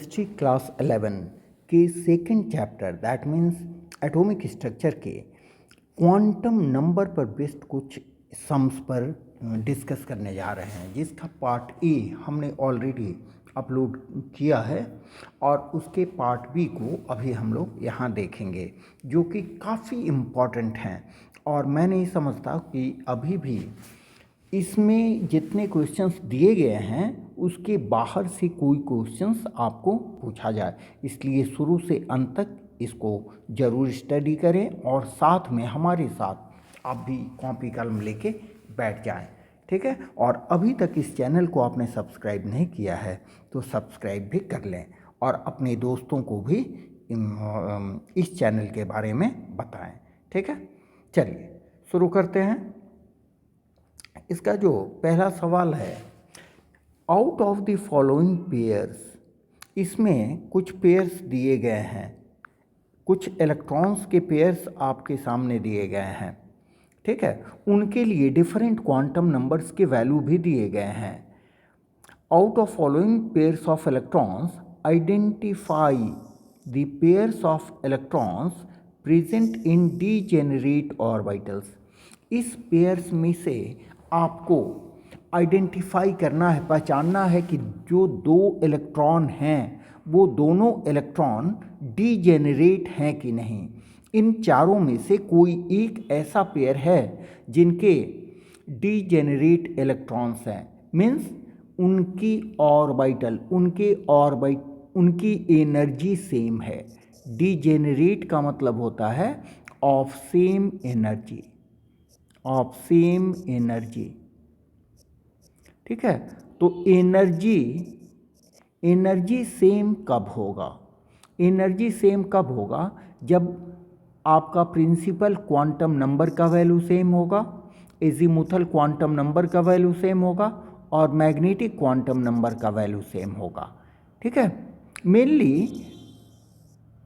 History class 11 के second chapter that means atomic structure के quantum number पर based कुछ सम्स पर डिस्कस करने जा रहे हैं, जिसका पार्ट ए हमने ऑलरेडी अपलोड किया है और उसके पार्ट बी को अभी हम लोग यहाँ देखेंगे, जो कि काफ़ी इम्पॉर्टेंट हैं। और मैं नहीं समझता कि अभी भी इसमें जितने क्वेश्चंस दिए गए हैं उसके बाहर से कोई क्वेश्चंस आपको पूछा जाए, इसलिए शुरू से अंत तक इसको ज़रूर स्टडी करें और साथ में हमारे साथ आप भी कॉपी कलम लेके बैठ जाएं, ठीक है। और अभी तक इस चैनल को आपने सब्सक्राइब नहीं किया है तो सब्सक्राइब भी कर लें और अपने दोस्तों को भी इस चैनल के बारे में बताएं, ठीक है। चलिए शुरू करते हैं। इसका जो पहला सवाल है, out of the following pairs, इसमें कुछ पेयर्स दिए गए हैं, कुछ इलेक्ट्रॉन्स के पेयर्स आपके सामने दिए गए हैं, ठीक है। उनके लिए डिफरेंट क्वांटम नंबर्स के वैल्यू भी दिए गए हैं। Out of following pairs of electrons identify the pairs of electrons present in degenerate orbitals. इस पेयर्स में से आपको आइडेंटिफाई करना है, पहचानना है कि जो दो इलेक्ट्रॉन हैं वो दोनों इलेक्ट्रॉन डीजेनरेट हैं कि नहीं। इन चारों में से कोई एक ऐसा पेयर है जिनके डीजेनरेट इलेक्ट्रॉन्स हैं, मीन्स उनकी ऑर्बिटल उनकी एनर्जी सेम है। डीजेनरेट का मतलब होता है ऑफ सेम एनर्जी, ठीक है। तो एनर्जी सेम कब होगा? जब आपका प्रिंसिपल क्वांटम नंबर का वैल्यू सेम होगा, एजीमुथल क्वांटम नंबर का वैल्यू सेम होगा और मैग्नेटिक क्वांटम नंबर का वैल्यू सेम होगा, ठीक है। मेनली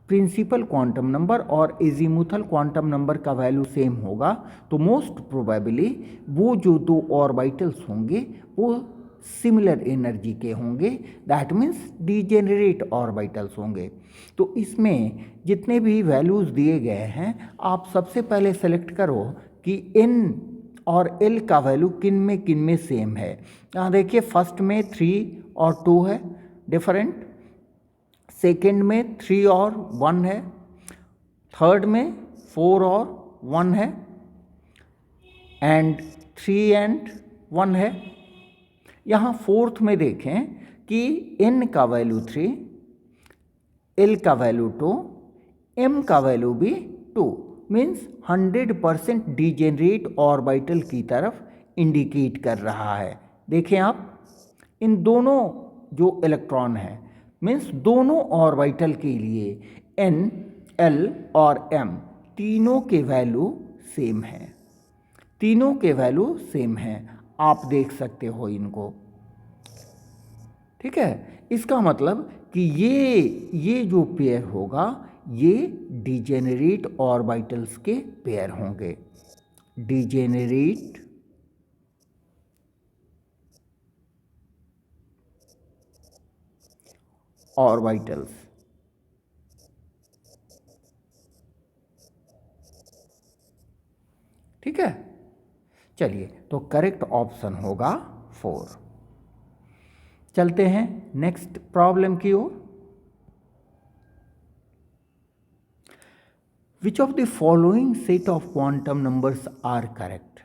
प्रिंसिपल क्वांटम नंबर और एजीमुथल क्वांटम नंबर का वैल्यू सेम होगा तो मोस्ट प्रोबेबली वो जो दो ऑर्बिटल्स होंगे वो सिमिलर एनर्जी के होंगे, दैट मीन्स डीजेनरेट ऑर्बिटल्स होंगे। तो इसमें जितने भी वैल्यूज़ दिए गए हैं आप सबसे पहले सेलेक्ट करो कि n और l का वैल्यू किन में सेम है। यहाँ देखिए, फर्स्ट में 3 और 2 है डिफरेंट, सेकेंड में 3 और 1 है, थर्ड में 4 और 1 है एंड 3 एंड 1 है। यहाँ फोर्थ में देखें कि n का वैल्यू 3, l का वैल्यू 2, m का वैल्यू भी 2, मीन्स 100% डीजेनरेट ऑर्बिटल की तरफ इंडिकेट कर रहा है। देखें आप, इन दोनों जो इलेक्ट्रॉन हैं मीन्स दोनों ऑर्बिटल के लिए n, l और m तीनों के वैल्यू सेम हैं, आप देख सकते हो इनको, ठीक है। इसका मतलब कि ये जो पेयर होगा ये डीजेनरेट ऑर्बिटल्स के पेयर होंगे, डीजेनरेट ऑर्बिटल्स, ठीक है। चलिए, तो करेक्ट ऑप्शन होगा 4। चलते हैं नेक्स्ट प्रॉब्लम की ओर। Which of the following set of quantum numbers are correct.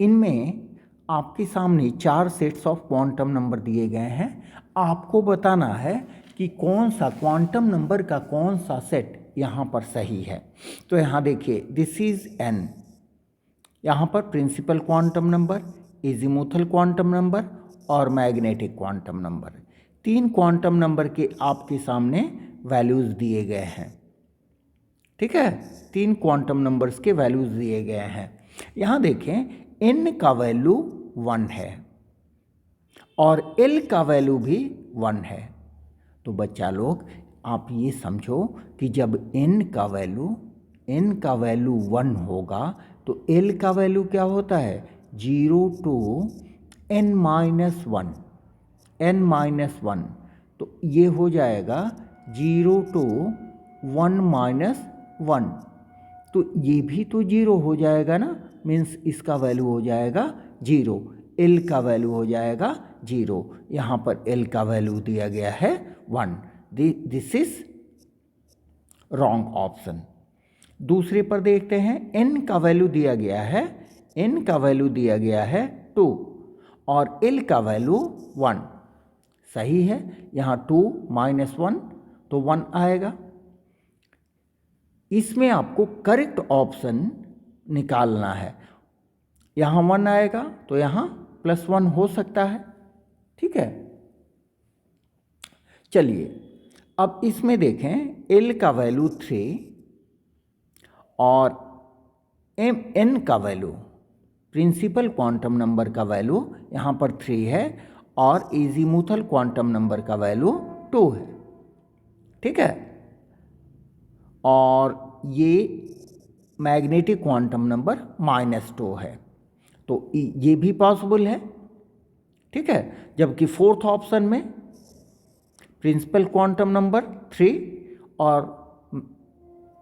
इनमें आपके सामने 4 सेट्स ऑफ क्वांटम नंबर दिए गए हैं, आपको बताना है कि कौन सा क्वांटम नंबर का कौन सा सेट यहाँ पर सही है। तो यहाँ देखिए, दिस इज n, यहाँ पर principal quantum number, azimuthal quantum number और magnetic quantum number, 3 quantum number के आपके सामने वैल्यूज़ दिए गए हैं, ठीक है। 3 क्वांटम नंबर्स के वैल्यूज़ दिए गए हैं। यहाँ देखें, n का वैल्यू 1 है और l का वैल्यू भी 1 है। तो बच्चा लोग आप ये समझो कि जब n का वैल्यू 1 होगा तो l का वैल्यू क्या होता है, 0 to n-1, तो ये हो जाएगा 0 to 1 माइनस 1, तो ये भी तो 0 हो जाएगा ना, मीन्स इसका वैल्यू हो जाएगा 0, L का वैल्यू हो जाएगा 0, यहाँ पर L का वैल्यू दिया गया है 1, दिस इज रॉन्ग ऑप्शन। दूसरे पर देखते हैं, N का वैल्यू दिया गया है, N का वैल्यू दिया गया है 2 और L का वैल्यू 1, सही है, यहाँ 2 माइनस 1 तो 1 आएगा। इसमें आपको करेक्ट ऑप्शन निकालना है, यहाँ 1 आएगा तो यहाँ +1 हो सकता है, ठीक है। चलिए अब इसमें देखें, L का वैल्यू 3 और N का वैल्यू, प्रिंसिपल क्वांटम नंबर का वैल्यू यहाँ पर 3 है और एजीमुथल क्वांटम नंबर का वैल्यू 2 है, ठीक है। और ये मैग्नेटिक क्वांटम नंबर -2 है, तो ये भी पॉसिबल है, ठीक है। जबकि फोर्थ ऑप्शन में प्रिंसिपल क्वांटम नंबर 3 और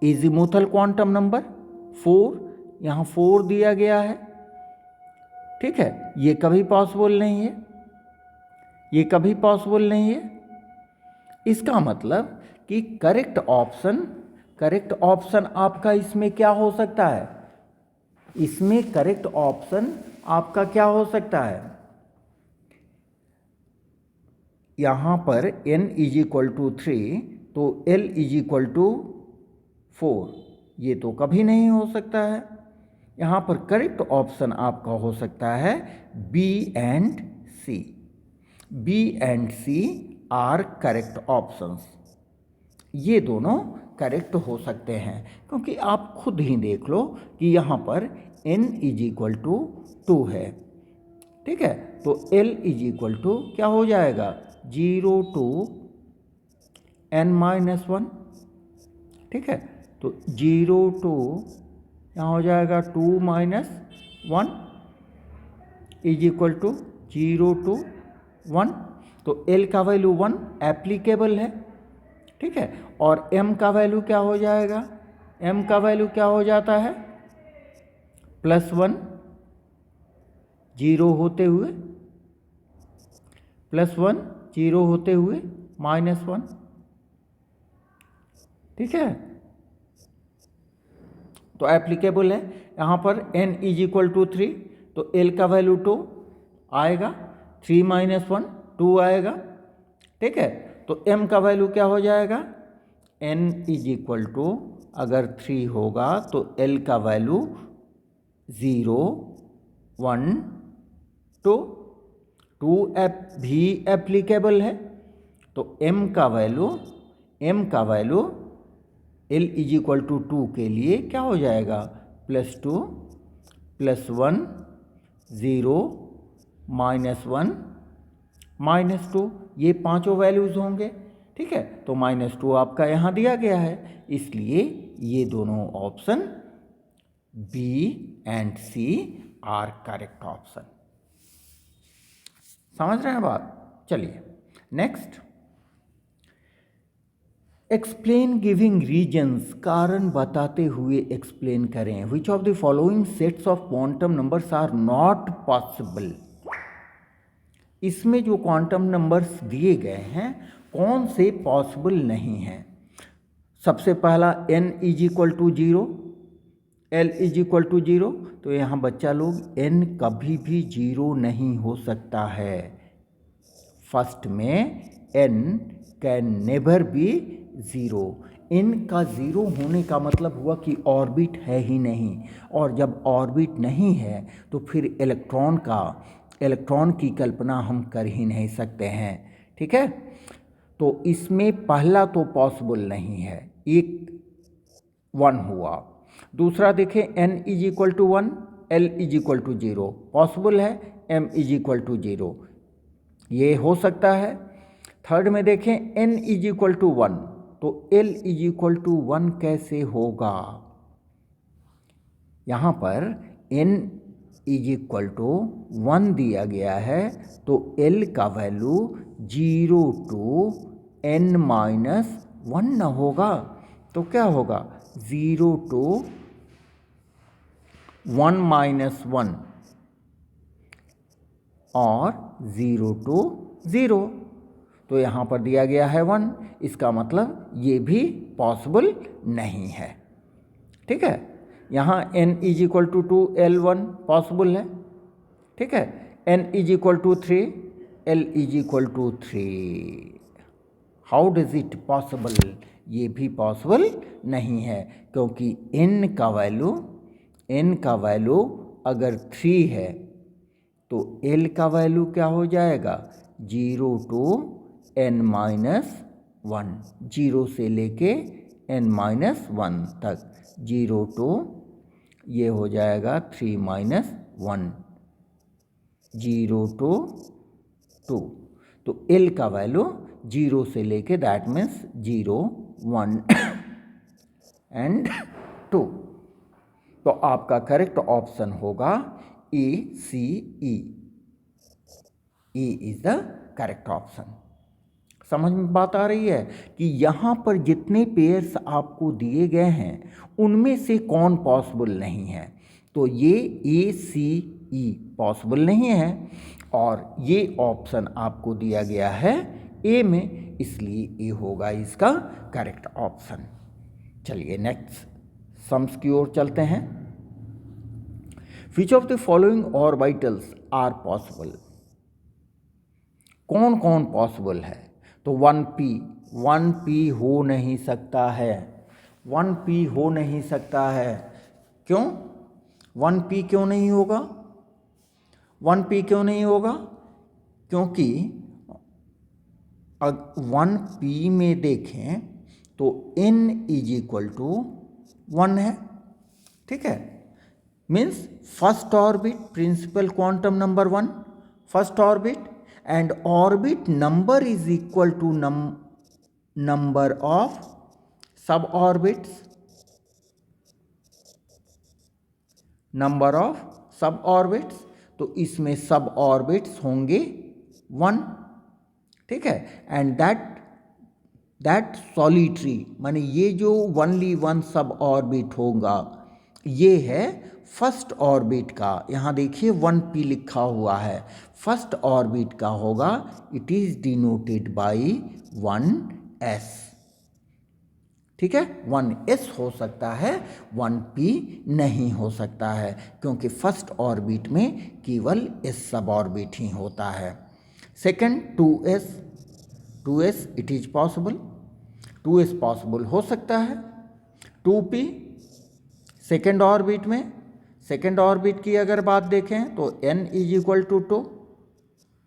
एजीमुथल क्वांटम नंबर 4, यहाँ 4 दिया गया है, ठीक है। ये कभी पॉसिबल नहीं है, ये कभी पॉसिबल नहीं है। इसका मतलब कि करेक्ट ऑप्शन आपका इसमें क्या हो सकता है, इसमें करेक्ट ऑप्शन आपका क्या हो सकता है, यहाँ पर n = 3 तो L = 4, ये तो कभी नहीं हो सकता है। यहाँ पर करेक्ट ऑप्शन आपका हो सकता है B and C। B and C are correct options, ये दोनों करेक्ट हो सकते हैं, क्योंकि आप खुद ही देख लो कि यहाँ पर n = 2 है, ठीक है। तो L = क्या हो जाएगा, 0 to n-1, ठीक है। तो 0 to यहाँ हो जाएगा 2 - 1 = 0 to 1, तो L का वैल्यू 1 एप्लीकेबल है, ठीक है। और M का वैल्यू क्या हो जाएगा, M का वैल्यू क्या हो जाता है, +1 0 होते हुए, +1 0 होते हुए -1, ठीक है। तो एप्लीकेबल है। यहाँ पर n = 3 तो L का वैल्यू 2 आएगा, 3 - 1 2 आएगा, ठीक है। तो M का वैल्यू क्या हो जाएगा, n = अगर 3 होगा तो L का वैल्यू 0 1 2 भी एप्लीकेबल है। तो M का वैल्यू L = 2 के लिए क्या हो जाएगा, +2 +1 0 -1 -2, ये पांचों वैल्यूज़ होंगे, ठीक है। तो -2 आपका यहाँ दिया गया है, इसलिए ये दोनों option B and C are correct option. समझ रहे हैं बात। चलिए नेक्स्ट, एक्सप्लेन गिविंग रीजन्स, कारण बताते हुए एक्सप्लेन करें। Which of the following sets of quantum numbers are not possible. इसमें जो क्वांटम नंबर्स दिए गए हैं कौन से पॉसिबल नहीं हैं। सबसे पहला n = 0, L = 0, तो यहाँ बच्चा लोग n कभी भी 0 नहीं हो सकता है। फर्स्ट में n can never be 0। n का 0 होने का मतलब हुआ कि ऑर्बिट है ही नहीं, और जब ऑर्बिट नहीं है तो फिर इलेक्ट्रॉन की कल्पना हम कर ही नहीं सकते हैं, ठीक है। तो इसमें पहला तो पॉसिबल नहीं है, एक 1 हुआ। दूसरा देखें, n = 1, L = 0 पॉसिबल है, M = 0 ये हो सकता है। थर्ड में देखें, n = 1, तो L = 1 कैसे होगा। यहाँ पर n = 1 दिया गया है, तो L का वैल्यू 0 to n-1 न होगा तो क्या होगा 0 to 1 - 1 और 0 to 0। तो यहाँ पर दिया गया है 1, इसका मतलब ये भी पॉसिबल नहीं है। ठीक है, यहाँ n = 2 L1 पॉसिबल है। ठीक है, n = 3 L = 3। How does it possible? ये भी पॉसिबल नहीं है, क्योंकि n का वैल्यू अगर 3 है तो L का वैल्यू क्या हो जाएगा 0 to n-1, 0 से लेके n-1 तक, 0 to ये हो जाएगा 3 - 1, 0 to 2। तो L का वैल्यू 0 से लेके दैट मीन्स 0, 1 एंड 2। तो आपका करेक्ट ऑप्शन होगा ए, सी, ई। ए इज द करेक्ट ऑप्शन। समझ में बात आ रही है कि यहाँ पर जितने पेयर्स आपको दिए गए हैं उनमें से कौन पॉसिबल नहीं है। तो ये ए, सी, ई पॉसिबल नहीं है और ये ऑप्शन आपको दिया गया है ए में, इसलिए ए होगा इसका करेक्ट ऑप्शन। चलिए नेक्स्ट सम्स की ओर चलते हैं। Which of the following orbitals are possible? कौन कौन पॉसिबल है? तो 1p हो नहीं सकता है, 1p हो नहीं सकता है। क्यों 1p क्यों नहीं होगा? 1p क्यों नहीं होगा? क्योंकि 1p में देखें तो n = 1 है। ठीक है, means first orbit principal quantum number 1, first orbit, and orbit number is equal to number of suborbits, number of suborbits। तो इसमें सब ऑर्बिट्स होंगे 1। ठीक है, एंड दैट सॉलिटरी माने ये जो ओनली 1 सब ऑर्बिट होगा ये है फर्स्ट ऑर्बिट का। यहाँ देखिए 1p लिखा हुआ है, फर्स्ट ऑर्बिट का होगा, it is denoted by 1s। ठीक है, 1s हो सकता है, 1p नहीं हो सकता है, क्योंकि फर्स्ट ऑर्बिट में केवल s सब ऑर्बिट ही होता है। Second 2s it is possible, 2s possible हो सकता है। 2p सेकेंड ऑर्बिट में, सेकेंड ऑर्बिट की अगर बात देखें तो n = 2,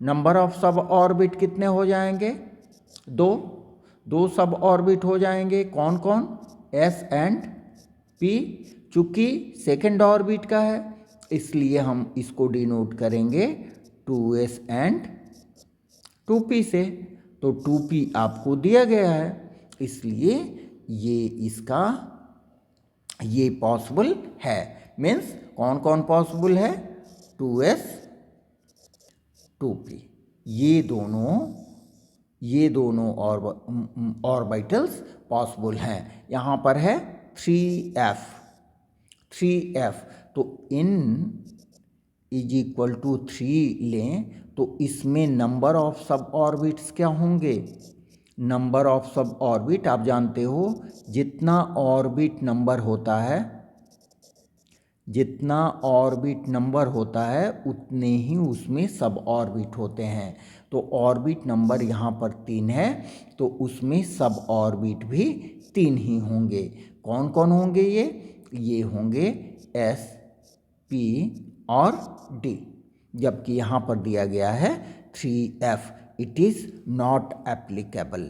नंबर ऑफ सब ऑर्बिट कितने हो जाएंगे 2 सब ऑर्बिट हो जाएंगे। कौन कौन? s and p। चूंकि सेकेंड ऑर्बिट का है इसलिए हम इसको डिनोट करेंगे 2s एंड 2p से। तो 2p आपको दिया गया है, इसलिए ये पॉसिबल है। मीन्स कौन कौन पॉसिबल है? 2s, 2p, ये दोनों ऑर्बिटल्स पॉसिबल हैं। यहाँ पर है 3f, तो n = 3 लें तो इसमें नंबर ऑफ सब ऑर्बिट्स क्या होंगे? नंबर ऑफ सब ऑर्बिट आप जानते हो जितना ऑर्बिट नंबर होता है उतने ही उसमें सब ऑर्बिट होते हैं। तो ऑर्बिट नंबर यहाँ पर 3 है तो उसमें सब ऑर्बिट भी 3 ही होंगे। कौन कौन होंगे ये होंगे s, p और d। जबकि यहाँ पर दिया गया है 3f, it is not applicable,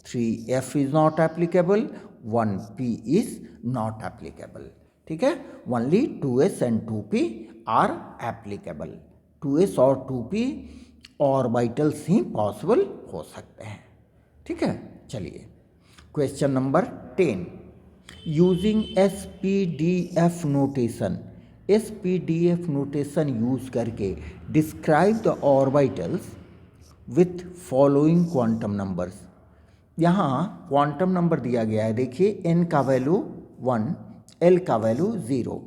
3f is not applicable, 1p is not applicable. ठीक है, only 2s and 2p are applicable. 2s और 2p ऑर्बिटल्स ही पॉसिबल हो सकते हैं। ठीक है, चलिए question number 10। Using SPDF notation, SPDF notation use करके describe the orbitals with following quantum numbers. यहाँ क्वांटम नंबर दिया गया है, देखिए n का वैल्यू 1, l का वैल्यू 0।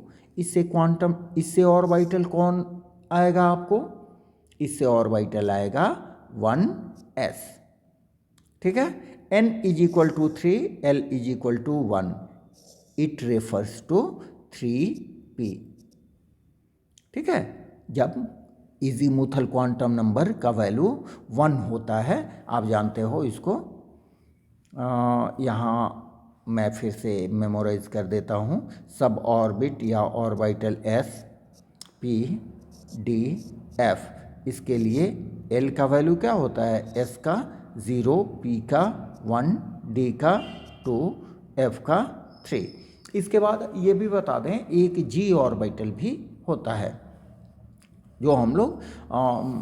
इससे ऑर्बिटल कौन आएगा आपको? इससे ऑर्बिटल आएगा 1s। ठीक है, n = 3, l = 1, it refers to 3p। ठीक है, जब इजीमुथल क्वांटम नंबर का वैल्यू 1 होता है, आप जानते हो इसको। यहाँ मैं फिर से मेमोराइज कर देता हूँ। सब ऑर्बिट या orbital s p d f, इसके लिए l का वैल्यू क्या होता है? s का 0, p का 1, d का 2, f का 3। इसके बाद ये भी बता दें, एक g ऑर्बिटल भी होता है जो हम लोग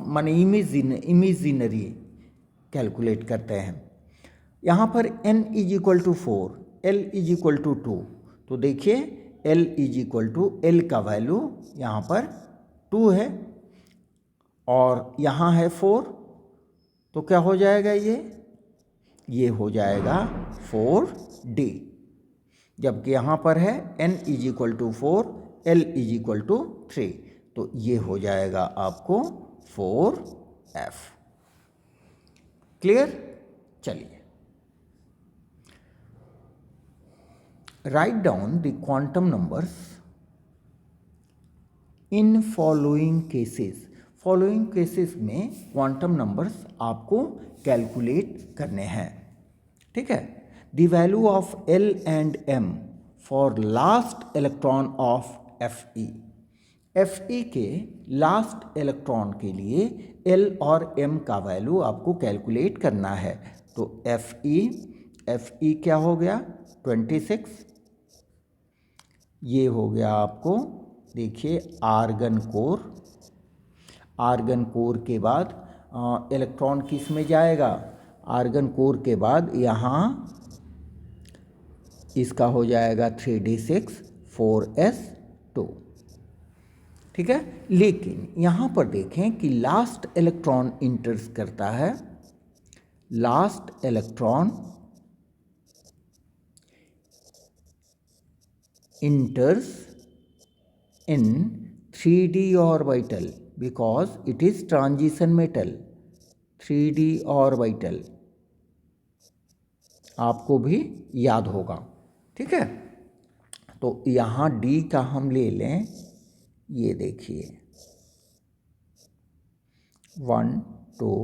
माने इमेजिनरी कैलकुलेट करते हैं। यहाँ पर n = 4, l = 2, तो देखिए l l का वैल्यू यहाँ पर 2 है और यहाँ है 4, तो क्या हो जाएगा? ये हो जाएगा 4d। जबकि यहाँ पर है n = 4, l = 3, तो ये हो जाएगा आपको 4f। क्लियर? चलिए, write down the quantum numbers in following cases. Following cases में क्वांटम नंबर्स आपको कैलकुलेट करने हैं। ठीक है, the value of l and m for last electron of Fe। Fe के लास्ट इलेक्ट्रॉन के लिए l और m का वैल्यू आपको कैलकुलेट करना है। तो Fe क्या हो गया? 26। ये हो गया आपको, देखिए आर्गन कोर के बाद इलेक्ट्रॉन किस में जाएगा? आर्गन कोर के बाद यहाँ इसका हो जाएगा 3d6 4s2। ठीक है, लेकिन यहाँ पर देखें कि लास्ट इलेक्ट्रॉन इंटर्स करता है। Last electron enters in 3d orbital because it is transition metal। 3d orbital आपको भी याद होगा। ठीक है, तो यहाँ d का हम ले लें, ये देखिए 1 2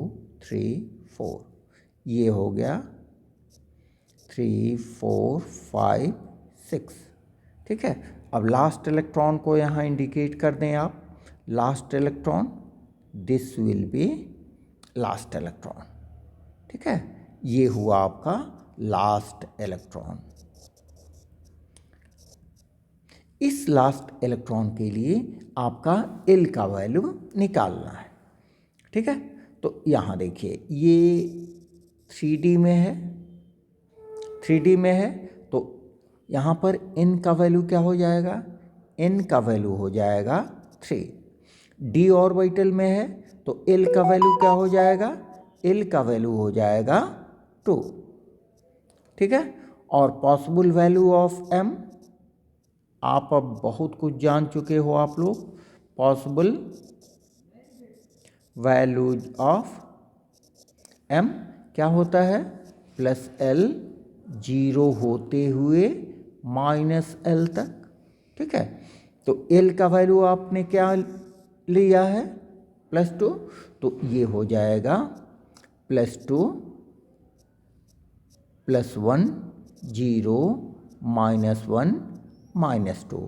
3 4, ये हो गया 3 4 5 6। ठीक है, अब लास्ट इलेक्ट्रॉन को यहाँ इंडिकेट कर दें आप। Last electron, this will be last electron. ठीक है, ये हुआ आपका लास्ट इलेक्ट्रॉन। इस लास्ट इलेक्ट्रॉन के लिए आपका l का वैल्यू निकालना है। ठीक है, तो यहाँ देखिए ये 3D में है, 3D में है, तो यहाँ पर n का वैल्यू क्या हो जाएगा? n का वैल्यू हो जाएगा 3। d ऑर्बिटल में है, तो l का वैल्यू क्या हो जाएगा? l का वैल्यू हो जाएगा 2। ठीक है, और पॉसिबल वैल्यू ऑफ m, आप अब बहुत कुछ जान चुके हो आप लोग। पॉसिबल वैल्यूज ऑफ m क्या होता है? +l 0 होते हुए -l तक। ठीक है, तो l का वैल्यू आपने क्या लिया है? +2, तो ये हो जाएगा +2 +1 0 -1 -2।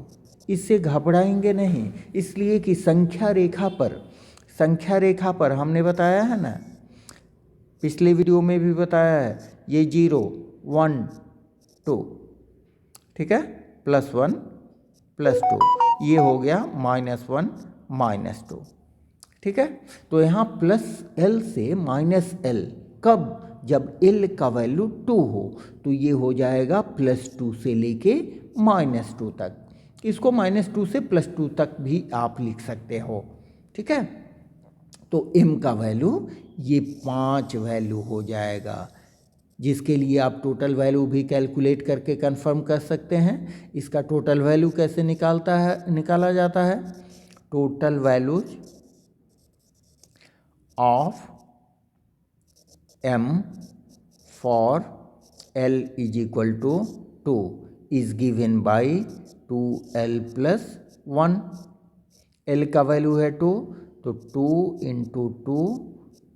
इससे घबराएंगे नहीं, इसलिए कि संख्या रेखा पर हमने बताया है ना, पिछले वीडियो में भी बताया है, ये 0 1 2। ठीक है, +1 +2, ये हो गया -1 -2। ठीक है, तो यहाँ +l से -l कब? जब l का वैल्यू 2 हो, तो ये हो जाएगा +2 से लेके -2 तक। इसको -2 से +2 तक भी आप लिख सकते हो। ठीक है, तो m का वैल्यू ये 5 वैल्यू हो जाएगा। जिसके लिए आप टोटल वैल्यू भी कैलकुलेट करके कंफर्म कर सकते हैं। इसका टोटल वैल्यू कैसे निकाला जाता है? Total values of m for L is equal to 2 is given by 2L plus 1। L का वैल्यू है 2, तो 2 into 2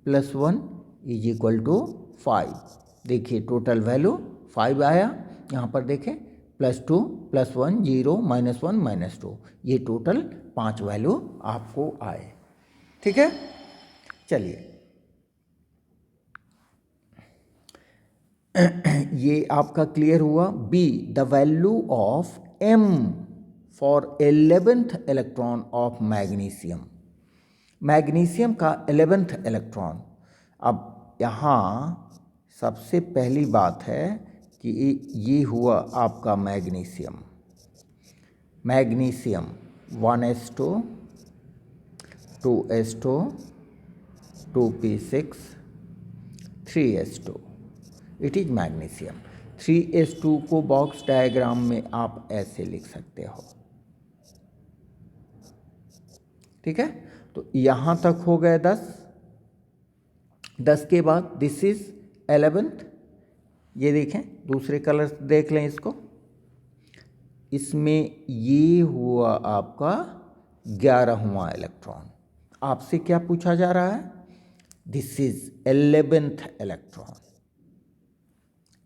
plus 1 is equal to 5। देखिए टोटल वैल्यू 5 आया। यहाँ पर देखें +2 +1 0 -1 -2, ये टोटल 5 वैल्यू आपको आए। ठीक है, चलिए ये आपका क्लियर हुआ। B, the value of m for 11th electron of magnesium. Magnesium का 11th इलेक्ट्रॉन। अब यहाँ सबसे पहली बात है कि ये हुआ आपका magnesium. Magnesium 1s2 2s2 2p6 3s2, it is magnesium. 3s2 को बॉक्स डायग्राम में आप ऐसे लिख सकते हो। ठीक है, तो यहाँ तक हो गए 10। 10 के बाद दिस इज 11th। ये देखें, दूसरे कलर देख लें इसको। इसमें ये हुआ आपका 11वां इलेक्ट्रॉन। आपसे क्या पूछा जा रहा है? This is 11th electron.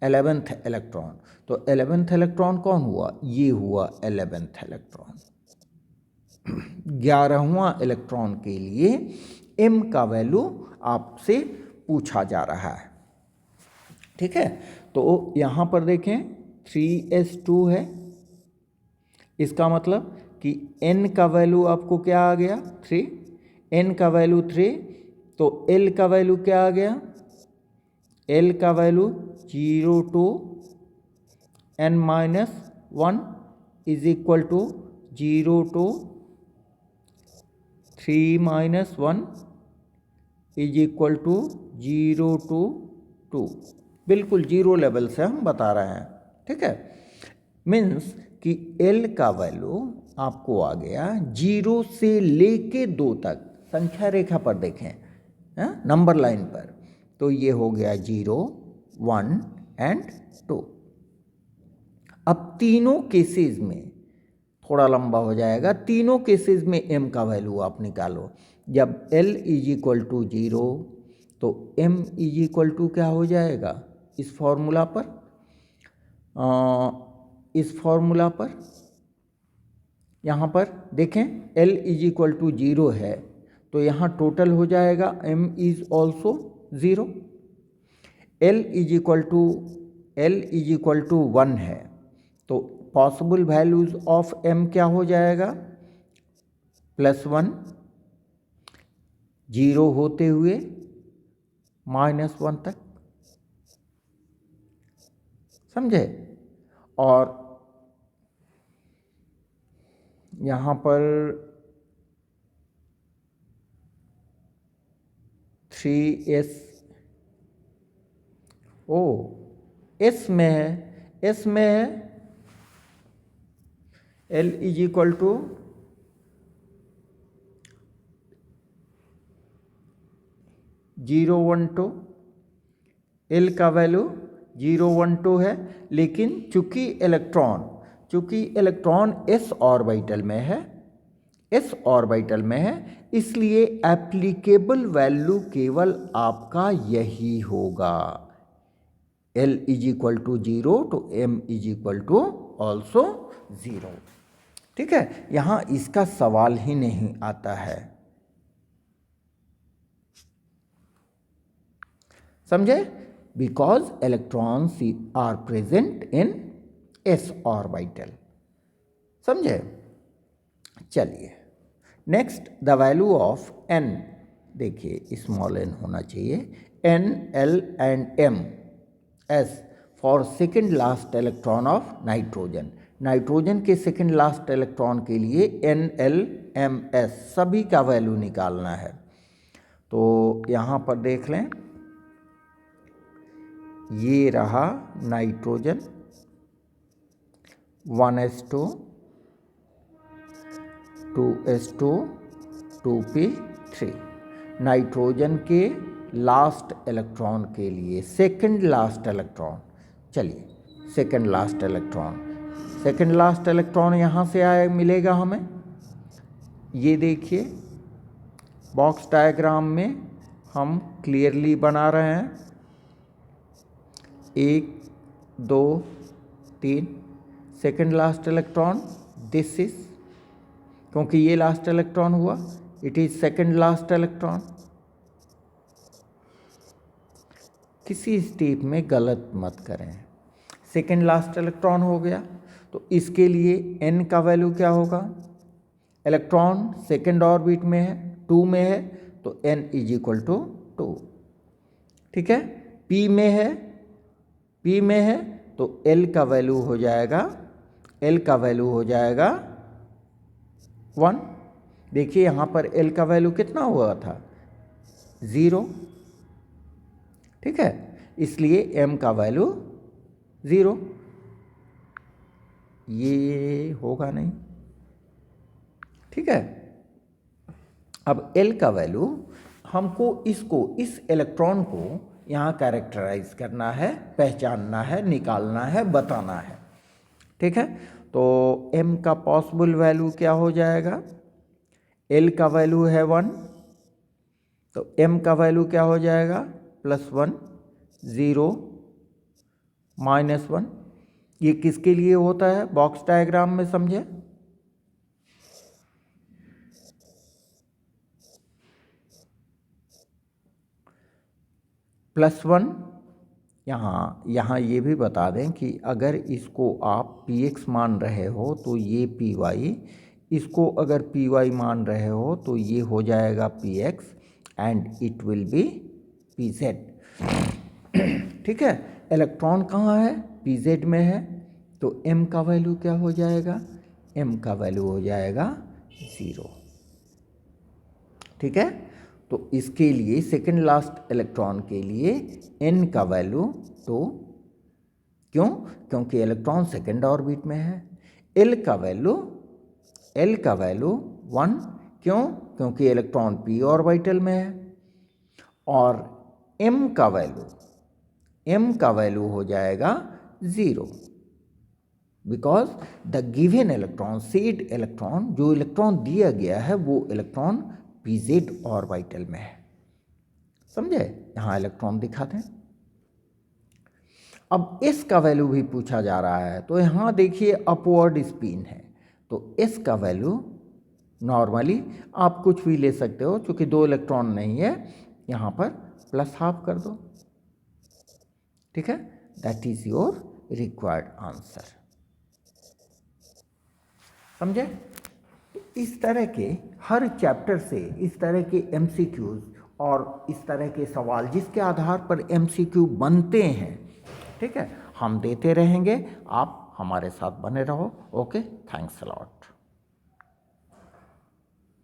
11th electron, तो 11th इलेक्ट्रॉन कौन हुआ? ये हुआ 11th इलेक्ट्रॉन। 11वां इलेक्ट्रॉन के लिए m का वैल्यू आपसे पूछा जा रहा है। ठीक है, तो यहाँ पर देखें 3s2 है। इसका मतलब कि n का वैल्यू आपको क्या आ गया? 3। n का वैल्यू 3, तो l का वैल्यू क्या आ गया? l का value 0 to n-1 is equal to 0 to 3-1 is equal to 0 to 2। बिल्कुल जीरो लेवल से हम बता रहे हैं। ठीक है, मीन्स कि L का वैल्यू आपको आ गया 0 से लेके 2 तक। संख्या रेखा पर देखें, नंबर लाइन पर, तो ये हो गया 0 1 एंड 2। अब तीनों केसेस में थोड़ा लंबा हो जाएगा। तीनों केसेस में m का वैल्यू आप निकालो। जब L इज इक्वल टू 0, तो m इज इक्वल टू क्या हो जाएगा? इस फॉर्मूला पर यहाँ पर देखें L इज इक्वल टू 0 है, तो यहाँ टोटल हो जाएगा m is also 0। L is equal to 1 है, तो पॉसिबल वैल्यूज ऑफ m क्या हो जाएगा? +1 0 होते हुए -1 तक। समझे? और यहाँ पर 3s s में है L is equal to 0 1 2। L का वैल्यू 0 1 2 है, लेकिन चूंकि इलेक्ट्रॉन s ऑर्बिटल में है, इसलिए एप्लीकेबल वैल्यू केवल आपका यही होगा। L इज इक्वल टू 0, तो m is equal to also 0। ठीक है, यहाँ इसका सवाल ही नहीं आता है। समझे? Because electrons are present in s orbital. समझे? चलिए next, the value of n। देखिए स्मॉल n होना चाहिए। n, l and m s for second last electron of nitrogen. Nitrogen के सेकेंड लास्ट इलेक्ट्रॉन के लिए n, l, m, s सभी का वैल्यू निकालना है। तो यहाँ पर देख लें, ये रहा nitrogen 1s2 2s2 2p3। Nitrogen के लास्ट इलेक्ट्रॉन के लिए सेकंड लास्ट इलेक्ट्रॉन, चलिए सेकंड लास्ट इलेक्ट्रॉन यहाँ से आए मिलेगा हमें। ये देखिए बॉक्स डायग्राम में हम क्लियरली बना रहे हैं, 1 2 3 second last electron, this is, क्योंकि ये लास्ट इलेक्ट्रॉन हुआ, it is second last electron. किसी स्टेप में गलत मत करें। सेकंड लास्ट इलेक्ट्रॉन हो गया तो इसके लिए n का वैल्यू क्या होगा, इलेक्ट्रॉन सेकंड ऑर्बिट में है, 2 में है तो n इज इक्वल टू 2। ठीक है, p में है तो l का वैल्यू हो जाएगा 1। देखिए यहाँ पर l का वैल्यू कितना हुआ था, 0। ठीक है, इसलिए m का वैल्यू 0, ये होगा नहीं। ठीक है, अब l का वैल्यू हमको इस इलेक्ट्रॉन को यहाँ कैरेक्टराइज करना है, पहचानना है, निकालना है, बताना है। ठीक है, तो m का पॉसिबल वैल्यू क्या हो जाएगा, l का वैल्यू है 1 तो m का वैल्यू क्या हो जाएगा, +1 0 -1। ये किसके लिए होता है, बॉक्स डायग्राम में समझे। +1 यहाँ ये भी बता दें कि अगर इसको आप px मान रहे हो तो ये py, इसको अगर py मान रहे हो तो ये हो जाएगा px and it will be pz। ठीक है, इलेक्ट्रॉन कहाँ है, pz में है तो m का वैल्यू क्या हो जाएगा, m का वैल्यू हो जाएगा 0। ठीक है, तो इसके लिए सेकंड लास्ट इलेक्ट्रॉन के लिए n का वैल्यू, तो क्योंकि इलेक्ट्रॉन सेकंड ऑर्बिट में है। l का वैल्यू 1, क्योंकि इलेक्ट्रॉन p ऑर्बिटल में है। और m का वैल्यू हो जाएगा 0, because the given electron, said electron, जो इलेक्ट्रॉन दिया गया है वो इलेक्ट्रॉन pz ऑर्बिटल में है। समझे, यहाँ इलेक्ट्रॉन दिखाते हैं। अब s का वैल्यू भी पूछा जा रहा है, तो यहाँ देखिए अपवर्ड स्पिन है, तो s का वैल्यू नॉर्मली आप कुछ भी ले सकते हो, क्योंकि 2 इलेक्ट्रॉन नहीं है, यहाँ पर +½ कर दो। ठीक है, that is your required answer. समझे, इस तरह के हर चैप्टर से इस तरह के MCQs और इस तरह के सवाल जिसके आधार पर MCQ बनते हैं, ठीक है, हम देते रहेंगे। आप हमारे साथ बने रहो। Okay, thanks a lot.